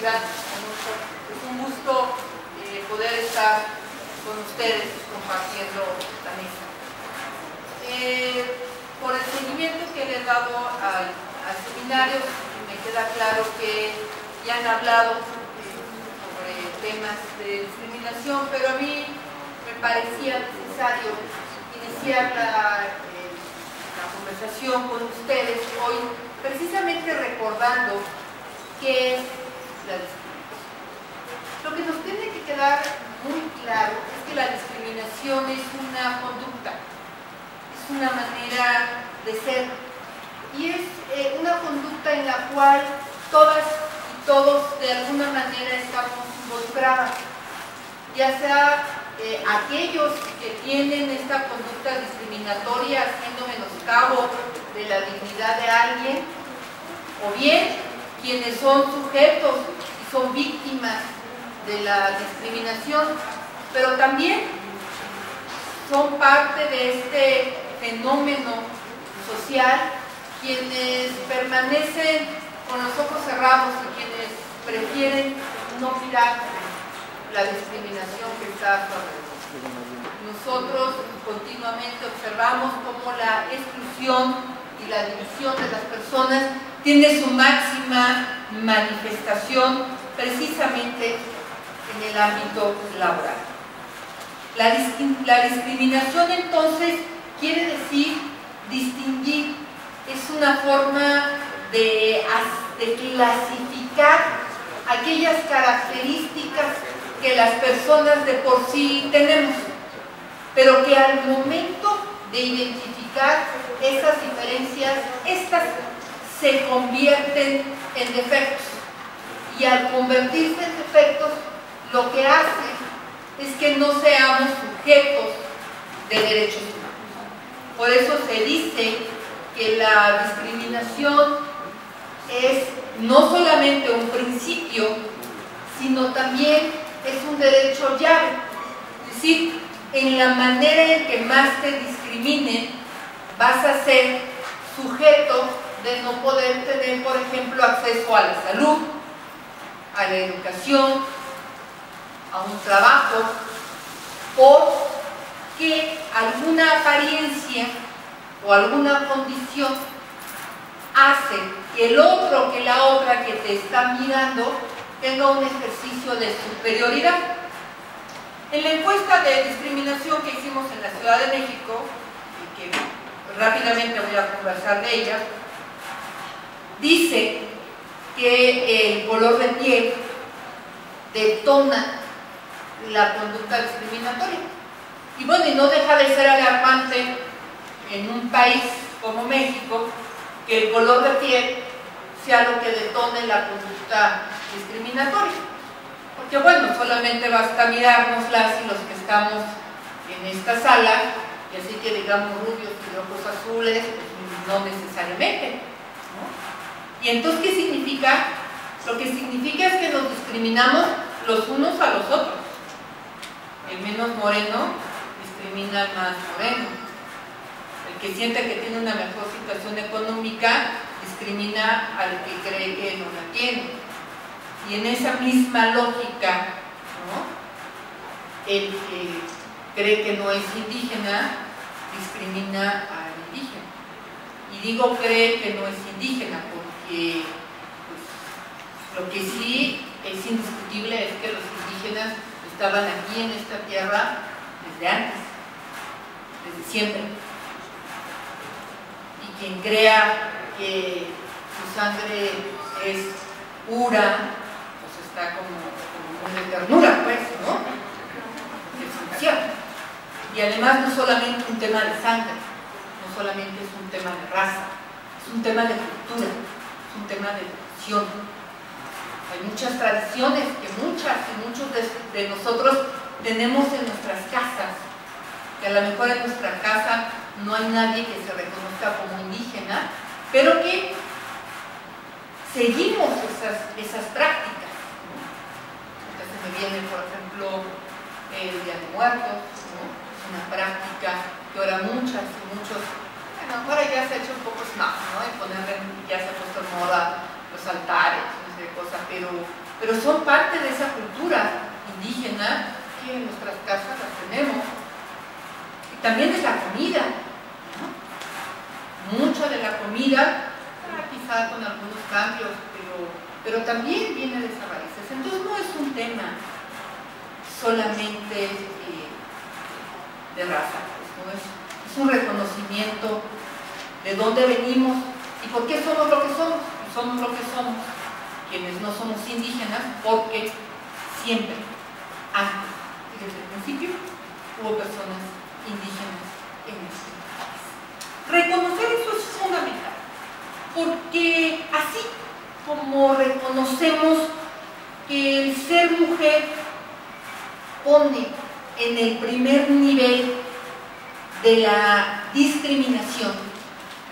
Gracias. Es un gusto poder estar con ustedes compartiendo la mesa. Por el seguimiento que le he dado al seminario, me queda claro que ya han hablado sobre temas de discriminación, pero a mí me parecía necesario iniciar la conversación con ustedes hoy, precisamente recordando qué es la discriminación. Lo que nos tiene que quedar muy claro es que la discriminación es una conducta, es una manera de ser, y es una conducta en la cual todas y todos de alguna manera estamos involucrados, ya sea aquellos que tienen esta conducta discriminatoria haciendo menoscabo de la dignidad de alguien, o bien quienes son sujetos y son víctimas de la discriminación, pero también son parte de este fenómeno social quienes permanecen con los ojos cerrados y quienes prefieren no mirar la discriminación que está a su alrededor. Nosotros continuamente observamos cómo la exclusión y la división de las personas tiene su máxima manifestación precisamente en el ámbito laboral. La discriminación entonces quiere decir distinguir, es una forma de clasificar aquellas características que las personas de por sí tenemos, pero que al momento de identificar esas diferencias, estas se convierten en defectos, y al convertirse en defectos lo que hace es que no seamos sujetos de derechos humanos. Por eso se dice que la discriminación es no solamente un principio, sino también es un derecho llave. Es decir, en la manera en que más te discriminen, vas a ser sujeto de no poder tener, por ejemplo, acceso a la salud, a la educación, a un trabajo, o que alguna apariencia o alguna condición hace que el otro, que la otra que te está mirando tenga un ejercicio de superioridad. En la encuesta de discriminación que hicimos en la Ciudad de México, y que rápidamente voy a conversar de ella, dice que el color de piel detona la conducta discriminatoria. Y bueno, y no deja de ser alarmante en un país como México que el color de piel sea lo que detone la conducta discriminatoria. Porque bueno, solamente basta mirárnoslas y los que estamos en esta sala, y así que digamos rubios y de ojos azules, pues no necesariamente, ¿no? Y entonces, ¿qué significa? Lo que significa es que nos discriminamos los unos a los otros. El menos moreno discrimina al más moreno. El que siente que tiene una mejor situación económica discrimina al que cree que no la tiene. Y en esa misma lógica, ¿no?, el que cree que no es indígena discrimina al indígena. Y digo cree que no es indígena porque pues, lo que sí es indiscutible es que los indígenas estaban aquí en esta tierra desde antes, desde siempre. Y quien crea que su sangre es pura, pues está como muy de ternura, pues, ¿no? De función. Y además no solamente un tema de sangre, no solamente es un tema de raza, es un tema de cultura, es un tema de educación. Hay muchas tradiciones que muchas y muchos de nosotros tenemos en nuestras casas, que a lo mejor en nuestra casa no hay nadie que se reconozca como indígena, pero que seguimos esas prácticas, ¿no? Entonces me viene, por ejemplo, el Día de Muertos, ¿no? Es una práctica que ahora muchas y muchos, bueno, ahora ya se ha hecho un poco más, ¿no? Y ya se ha puesto en moda los altares, no sé, cosas, pero pero son parte de esa cultura indígena que en nuestras casas las tenemos. Y también es la comida, ¿no? Mucha de la comida, quizá con algunos cambios, pero también viene de esas raíces. Entonces no es un tema solamente de raza, pues, ¿no? Es un reconocimiento de dónde venimos y por qué somos lo que somos. Y somos lo que somos quienes no somos indígenas, porque siempre, antes y desde el principio, hubo personas indígenas en este país. Reconocer eso es fundamental, porque así como reconocemos que el ser mujer pone en el primer nivel de la discriminación,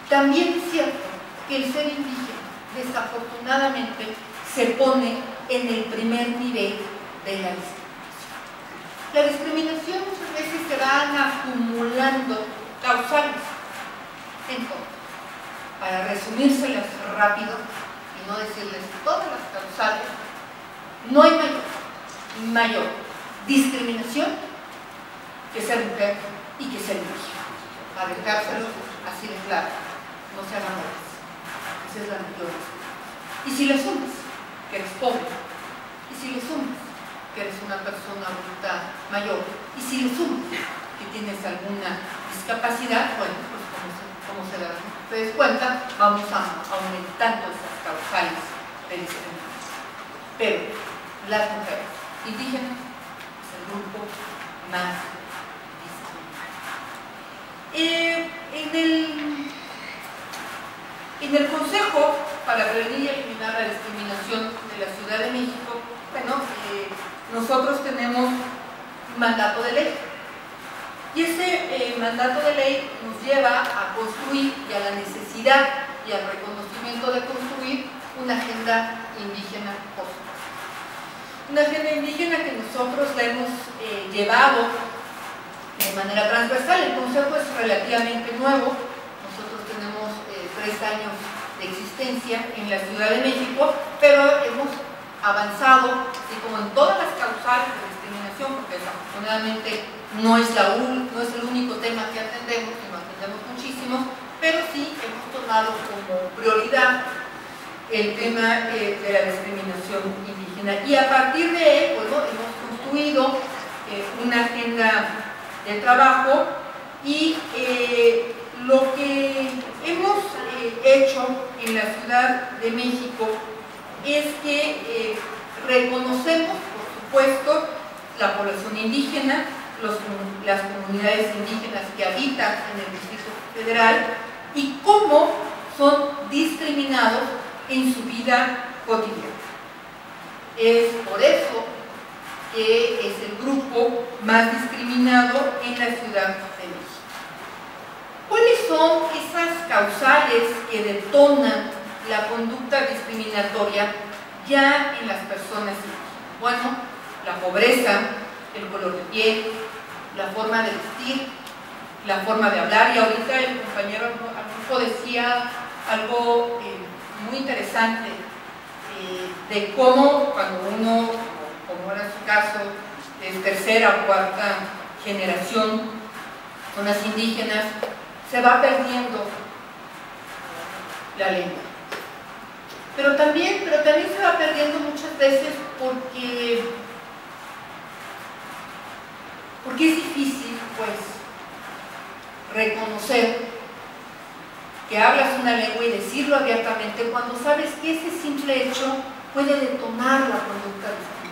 también es cierto que el ser indígena desafortunadamente se pone en el primer nivel de la discriminación. La discriminación muchas veces se van acumulando causales. Entonces, para resumírselas rápido y no decirles todas las causales, no hay mayor discriminación que ser mujer y que ser indígena. Para dejárselo así de claro, no se hagan bolas. Esa es la mayor discriminación. Y si le sumas que eres pobre, y si le sumas que eres una persona adulta mayor, y si le sumas que tienes alguna discapacidad, bueno, pues como se darán ustedes cuenta, vamos aumentando esas causales de discriminación. Pero las mujeres indígenas es el grupo más discriminado. En el Consejo para Prevenir y Eliminar la Discriminación de la Ciudad de México, bueno, nosotros tenemos un mandato de ley. Y ese mandato de ley nos lleva a construir y a la necesidad y al reconocimiento de construir una agenda indígena justa. Una agenda indígena que nosotros la hemos llevado de manera transversal. El Consejo es relativamente nuevo. Nosotros tenemos 3 años de existencia en la Ciudad de México, pero hemos avanzado, así como en todas las causales de discriminación, porque desafortunadamente no es el único tema que atendemos, sino atendemos muchísimos, pero sí hemos tomado como prioridad el tema de la discriminación indígena. Y a partir de él, bueno, hemos construido una agenda de trabajo y lo que hemos hecho en la Ciudad de México es que reconocemos, por supuesto, la población indígena, las comunidades indígenas que habitan en el Distrito Federal y cómo son discriminados en su vida cotidiana. Es por eso que es el grupo más discriminado en la Ciudad de México. ¿Cuáles son esas causales que detonan la conducta discriminatoria ya en las personas indígenas? Bueno, la pobreza, el color de piel, la forma de vestir, la forma de hablar, y ahorita el compañero Arnulfo decía algo muy interesante de cómo cuando uno, como era su caso, es tercera o cuarta generación con las indígenas, se va perdiendo la lengua. Pero también se va perdiendo muchas veces porque es difícil, pues, reconocer que hablas una lengua y decirlo abiertamente cuando sabes que ese simple hecho puede detonar la conducta discriminatoria.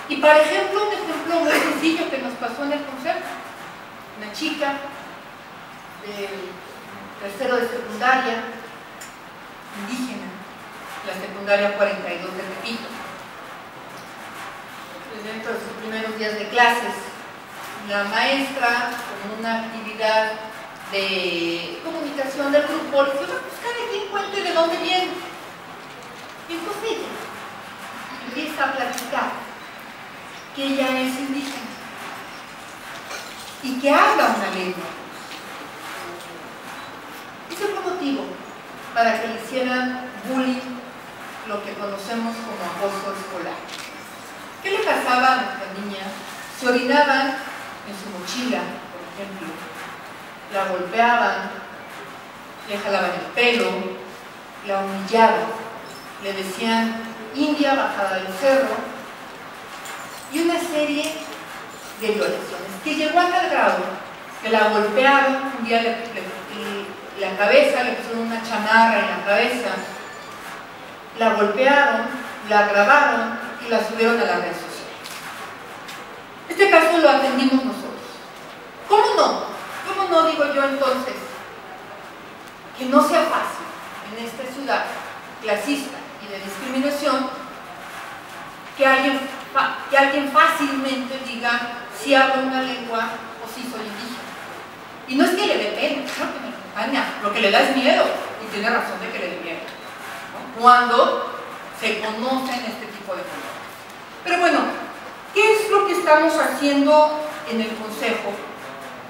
Y, por ejemplo, un ejemplo muy sencillo que nos pasó en el consejo: una chica del tercero de secundaria, indígena, la secundaria 42 de Tepito. Dentro de sus primeros días de clases, la maestra, con una actividad de comunicación del grupo, le dijo: pues cada quien cuente de dónde viene. Y entonces ella empieza a platicar que ella es indígena y que habla una lengua. Ese fue motivo para que le hicieran bullying lo que conocemos como acoso escolar. ¿Qué le pasaba a nuestra niña? Se orinaban en su mochila, por ejemplo, la golpeaban, le jalaban el pelo, la humillaban, le decían india bajada del cerro y una serie de violaciones que llegó a tal grado que la golpearon, un día la cabeza, le pusieron una chamarra en la cabeza, la golpearon, la grabaron y la subieron a las redes sociales. Este caso lo atendimos nosotros. ¿Cómo no? ¿Cómo no, digo yo entonces, que no sea fácil en esta ciudad clasista y de discriminación que alguien fácilmente diga si hablo una lengua o si soy indígena? Y no es que le dé pena, claro que me acompaña, lo que le da es miedo, y tiene razón de que le dé miedo, ¿no? Cuando se conocen este tipo de cosas. Pero bueno, ¿qué es lo que estamos haciendo en el Consejo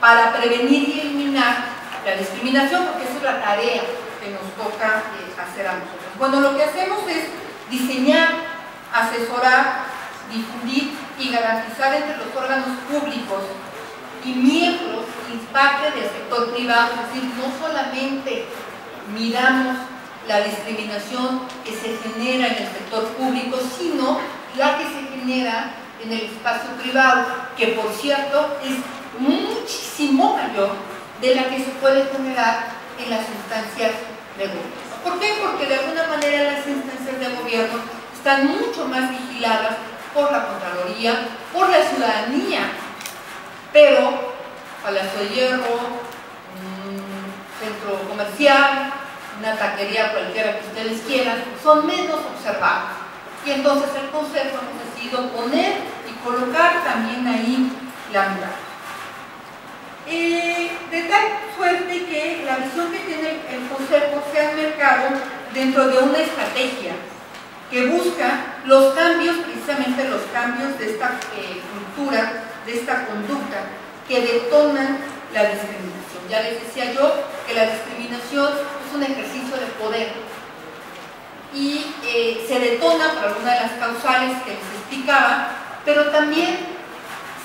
para prevenir y eliminar la discriminación? Porque esa es la tarea que nos toca hacer a nosotros. Bueno, lo que hacemos es diseñar, asesorar, difundir y garantizar entre los órganos públicos y miembros y parte del sector privado, es decir, no solamente miramos la discriminación que se genera en el sector público, sino la que se genera en el espacio privado, que por cierto es muchísimo mayor de la que se puede generar en las instancias de gobierno. ¿Por qué? Porque de alguna manera las instancias de gobierno están mucho más vigiladas por la Contraloría, por la ciudadanía, pero Palacio de Hierro, un centro comercial, una taquería cualquiera que ustedes quieran, son menos observados. Y entonces el Consejo hemos decidido poner y colocar también ahí la mirada. De tal suerte que la visión que tiene el Consejo se ha enmarcado dentro de una estrategia que busca los cambios, precisamente los cambios de esta cultura, de esta conducta que detonan la discriminación. Ya les decía yo que la discriminación es un ejercicio de poder y se detona por alguna de las causales que les explicaba, pero también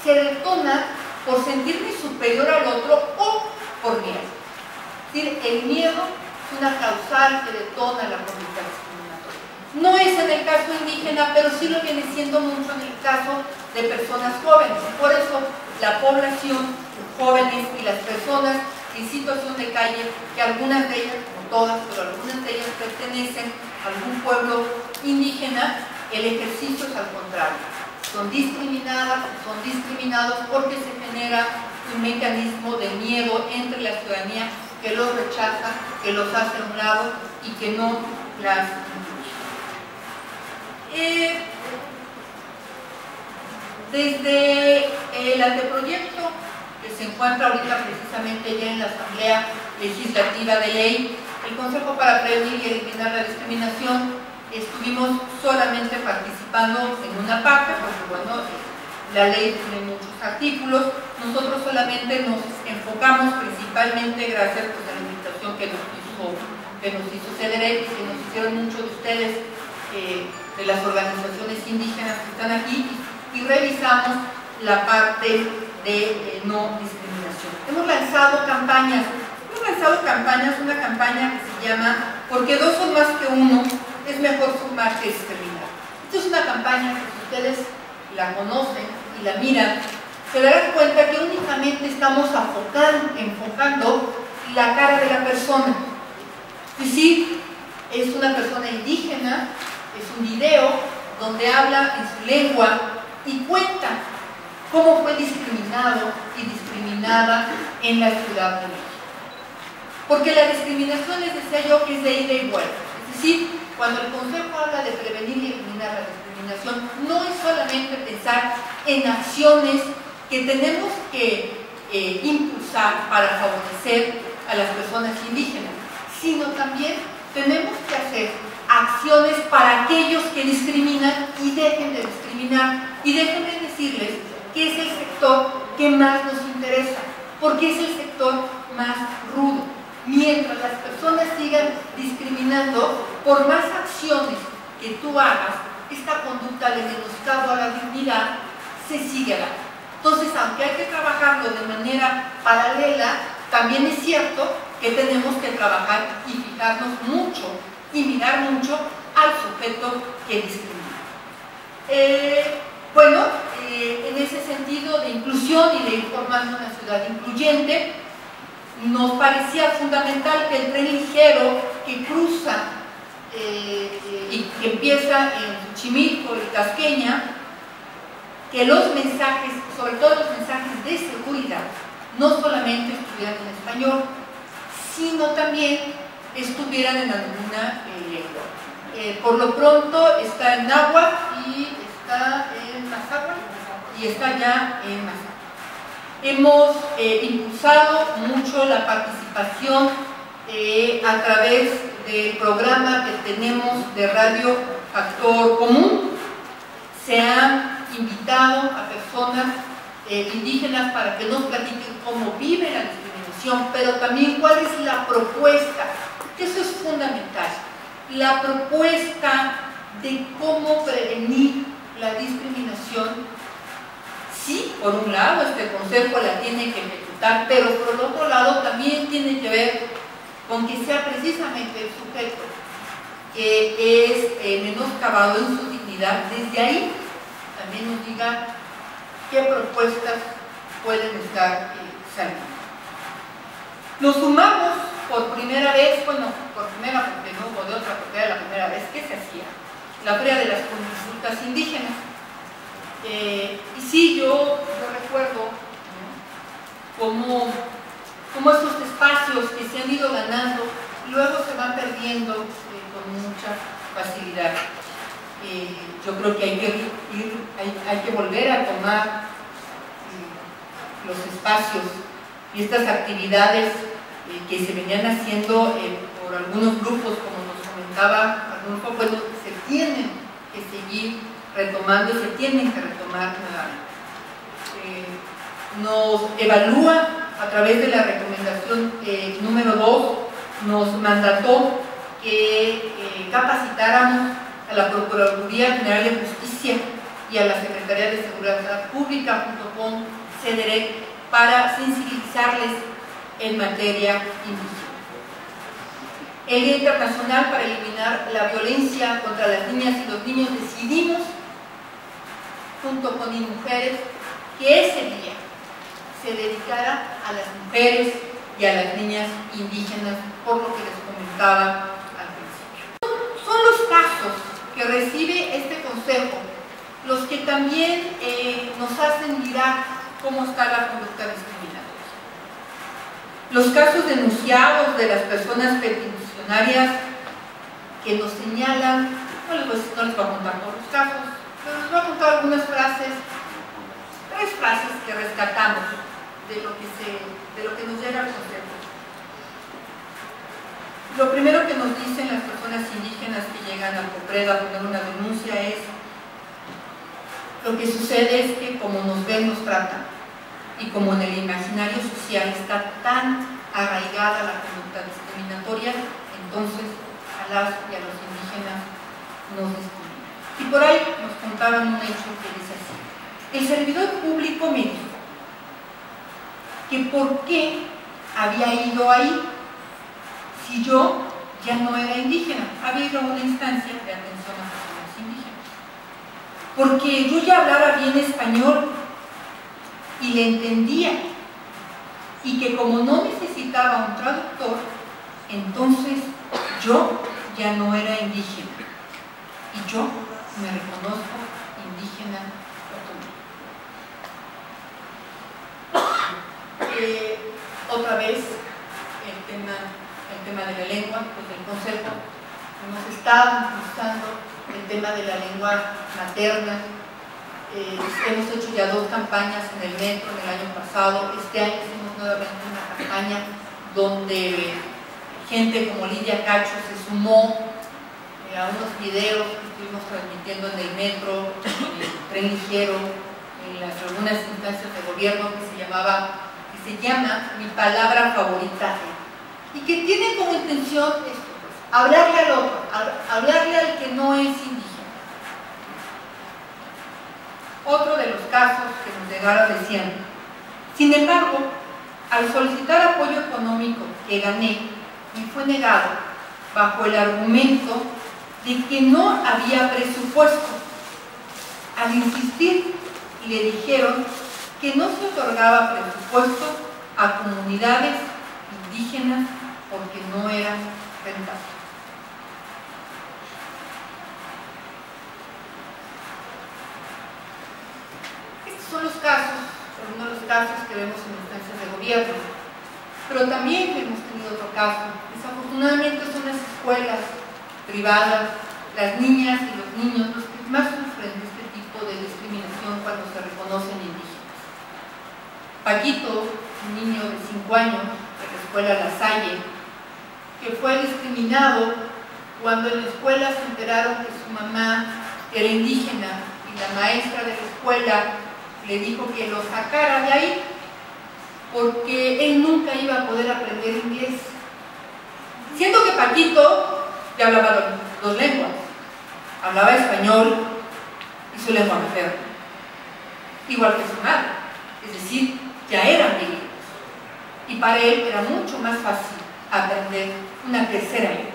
se detona por sentirme superior al otro o por miedo. Es decir, el miedo es una causal que detona la conducta discriminatoria. No es en el caso indígena, pero sí lo viene siendo mucho en el caso de personas jóvenes. Por eso la población, los jóvenes y las personas en situación de calle, que algunas de ellas, no todas, pero algunas de ellas pertenecen a algún pueblo indígena, el ejercicio es al contrario. Son discriminadas, son discriminados porque se genera un mecanismo de miedo entre la ciudadanía que los rechaza, que los hace a un lado y que no las incluye. Desde el anteproyecto que se encuentra ahorita precisamente ya en la Asamblea Legislativa de Ley, el Consejo para Prevenir y Eliminar la Discriminación, estuvimos solamente participando en una parte, porque bueno, la ley tiene muchos artículos, nosotros solamente nos enfocamos principalmente, gracias pues, a la invitación que nos hizo CEDEREC y que nos hicieron muchos de ustedes de las organizaciones indígenas que están aquí, y revisamos la parte de no discriminación. Hemos lanzado campañas, una campaña que se llama "Porque dos son más que uno, es mejor sumar que discriminar". Esta es una campaña que si ustedes la conocen y la miran, se darán cuenta que únicamente estamos enfocando la cara de la persona. Es decir, es una persona indígena, es un video donde habla en su lengua y cuenta cómo fue discriminado y discriminada en la Ciudad de México. Porque la discriminación, les decía yo, que es de ida y vuelta. Es decir, cuando el Consejo habla de prevenir y eliminar la discriminación, no es solamente pensar en acciones que tenemos que impulsar para favorecer a las personas indígenas, sino también tenemos que hacer acciones para aquellos que discriminan y dejen de discriminar. Y déjenme decirles que es el sector que más nos interesa, porque es el sector más rudo. Mientras las personas sigan discriminando, por más acciones que tú hagas, esta conducta de menoscabo a la dignidad se sigue dando. Entonces, aunque hay que trabajarlo de manera paralela, también es cierto que tenemos que trabajar y fijarnos mucho y mirar mucho al sujeto que discrimina. En ese sentido de inclusión y de ir formando una ciudad incluyente, nos parecía fundamental que el tren ligero que cruza y que empieza en Xochimilco y Tasqueña, que los mensajes, sobre todo los mensajes de seguridad, no solamente estuvieran en español, sino también estuvieran en alguna lengua. Por lo pronto está en náhuatl y está en mazáhuatl y está ya en mazáhuatl. Hemos impulsado mucho la participación a través del programa que tenemos de Radio Factor Común. Se han invitado a personas indígenas para que nos platiquen cómo vive la discriminación, pero también cuál es la propuesta, que eso es fundamental, la propuesta de cómo prevenir la discriminación. Sí, por un lado, este consejo la tiene que ejecutar, pero por el otro lado también tiene que ver con que sea precisamente el sujeto que es menoscabado en su dignidad, desde ahí también nos diga qué propuestas pueden estar saliendo. Nos sumamos por primera vez, bueno, por primera porque no hubo de otra, porque era la primera vez que se hacía la Feria de las Consultas Indígenas. Y sí, yo recuerdo cómo estos espacios que se han ido ganando luego se van perdiendo con mucha facilidad. Yo creo que hay que volver a tomar los espacios y estas actividades que se venían haciendo por algunos grupos, como nos comentaba Arnulfo, bueno, se tienen que seguir retomando y se tienen que retomar nuevamente. Nos evalúa a través de la recomendación número 2, nos mandató que capacitáramos a la Procuraduría General de Justicia y a la Secretaría de Seguridad Pública junto con CEDEREC para sensibilizarles en materia indígena. El Día Internacional para Eliminar la Violencia contra las Niñas y los Niños, decidimos junto con INMujeres que ese día se dedicara a las mujeres y a las niñas indígenas, por lo que les comentaba al principio. Son los casos que recibe este consejo los que también nos hacen mirar cómo está la conducta discriminatoria. Los casos denunciados de las personas peticionarias que nos señalan, no les voy a contar todos los casos, pero les voy a contar algunas frases, 3 frases que rescatamos de lo que nos llega al consejo. Lo primero que nos dicen las personas indígenas que llegan al COPRED a poner una denuncia es: lo que sucede es que como nos ven, nos tratan, y como en el imaginario social está tan arraigada la conducta discriminatoria, entonces a las y a los indígenas nos discriminan. Y por ahí nos contaban un hecho que dice así: el servidor público me dijo que por qué había ido ahí si yo ya no era indígena. Había ido a una instancia de atención a personas indígenas, porque yo ya hablaba bien español y le entendía, y que como no necesitaba un traductor, entonces yo ya no era indígena, y yo me reconozco indígena otomí. Otra vez el tema de la lengua, pues el consejo hemos estado usando el tema de la lengua materna. Hemos hecho ya 2 campañas en el metro en el año pasado. Este año hicimos nuevamente una campaña donde gente como Lidia Cacho se sumó a unos videos que estuvimos transmitiendo en el metro, en el tren ligero, en algunas instancias de gobierno, que se llama Mi Palabra Favorita, y que tiene como intención esto, pues, hablarle al otro, hablarle al que no es indígena. Otro de los casos que nos llegaron decían: sin embargo, al solicitar apoyo económico que gané, me fue negado bajo el argumento de que no había presupuesto. Al insistir, le dijeron que no se otorgaba presupuesto a comunidades indígenas porque no era rentable. Estos son los casos, algunos de los casos que vemos en instancias de gobierno, pero también hemos tenido otro caso. Desafortunadamente son las escuelas privadas, las niñas y los niños los que más sufren de este tipo de discriminación cuando se reconocen indígenas. Paquito, un niño de 5 años de la escuela La Salle, que fue discriminado cuando en la escuela se enteraron que su mamá era indígena y la maestra de la escuela le dijo que lo sacara de ahí porque él nunca iba a poder aprender inglés. Siendo que Paquito ya hablaba dos lenguas, hablaba español y su lengua materna, igual que su madre, es decir, ya eran bilingües. Y para él era mucho más fácil aprender una tercera lengua.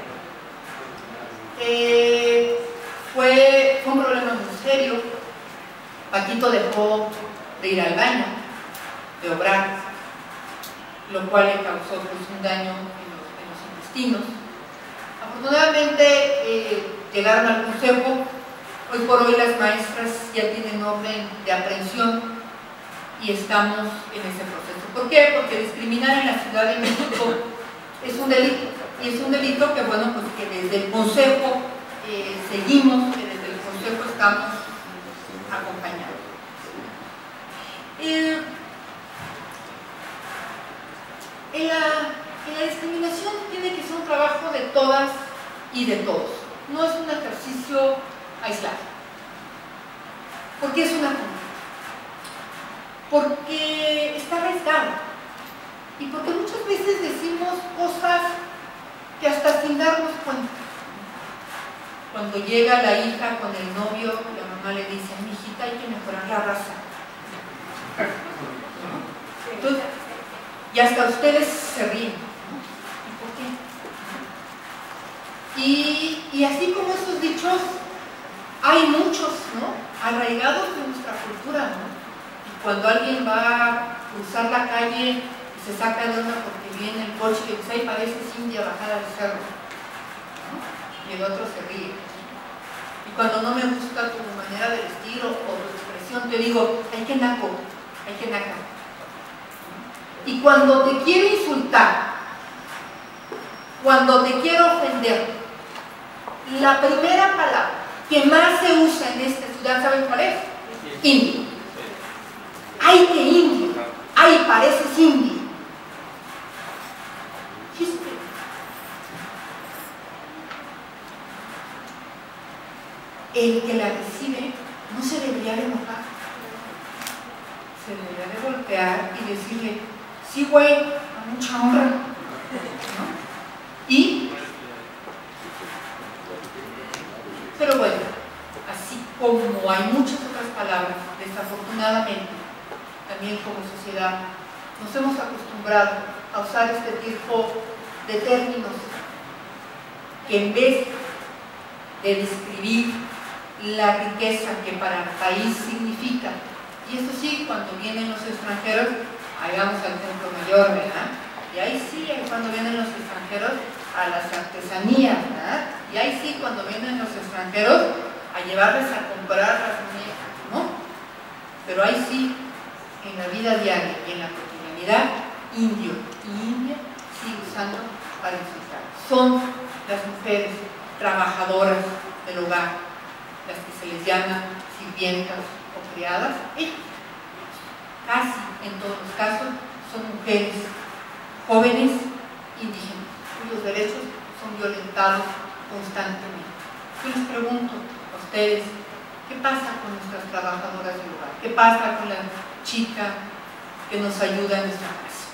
Fue un problema muy serio. Paquito dejó de ir al baño, de obrar, lo cual le causó pues, un daño en los intestinos. Afortunadamente llegaron al consejo. Hoy por hoy las maestras ya tienen orden de aprehensión y estamos en ese proceso. ¿Por qué? Porque discriminar en la Ciudad de México es un delito, y es un delito que, bueno, pues que desde el consejo seguimos, que desde el consejo estamos acompañando. La discriminación tiene que ser un trabajo de todas y de todos, no es un ejercicio aislado, porque es una comunidad, porque está arraigado y porque muchas veces decimos cosas que hasta sin darnos cuenta. Cuando llega la hija con el novio, la mamá le dice: mi hijita, hay que mejorar la raza. Entonces, y hasta ustedes se ríen. ¿Y por qué? Y así como esos dichos, hay muchos, ¿no?, arraigados en nuestra cultura, ¿no? Y cuando alguien va a cruzar la calle y se saca de onda porque viene el coche y dice: ay, pareces india bajada del cerro, ¿no? Y el otro se ríe. Y cuando no me gusta tu manera de vestir o tu expresión, te digo: ay, que naco, ay, que naca. Y cuando te quiero insultar, cuando te quiero ofender, la primera palabra que más se usa en esta ciudad, ¿saben cuál es? Indio. ¡Ay, qué indio! ¡Ay, pareces indio! Chiste. El que la recibe no se debería de enojar, se debería de golpear y decirle: sí, güey, a mucha honra, ¿no? Pero bueno, así como hay muchas otras palabras, desafortunadamente, también como sociedad, nos hemos acostumbrado a usar este tipo de términos que en vez de describir la riqueza que para el país significa, y eso sí, cuando vienen los extranjeros, ahí vamos al Templo Mayor, ¿verdad? Y ahí sí, cuando vienen los extranjeros, a las artesanías, ¿verdad? Y ahí sí, cuando vienen los extranjeros, a llevarles a comprar las muñecas, ¿no? Pero ahí sí, en la vida diaria y en la cotidianidad, indio y india sigue usando para insultar. Son las mujeres trabajadoras del hogar, las que se les llama sirvientas o criadas. Ellas, casi en todos los casos, son mujeres jóvenes indígenas, cuyos derechos son violentados constantemente. Yo les pregunto a ustedes: ¿qué pasa con nuestras trabajadoras del hogar? ¿Qué pasa con la chica que nos ayuda en nuestra casa?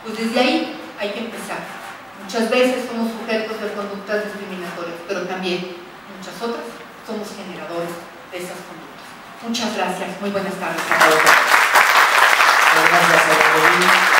Pues desde ahí hay que empezar. Muchas veces somos sujetos de conductas discriminatorias, pero también también muchas otras, somos generadores de esas conductas. Muchas gracias, muy buenas tardes a todos. Gracias,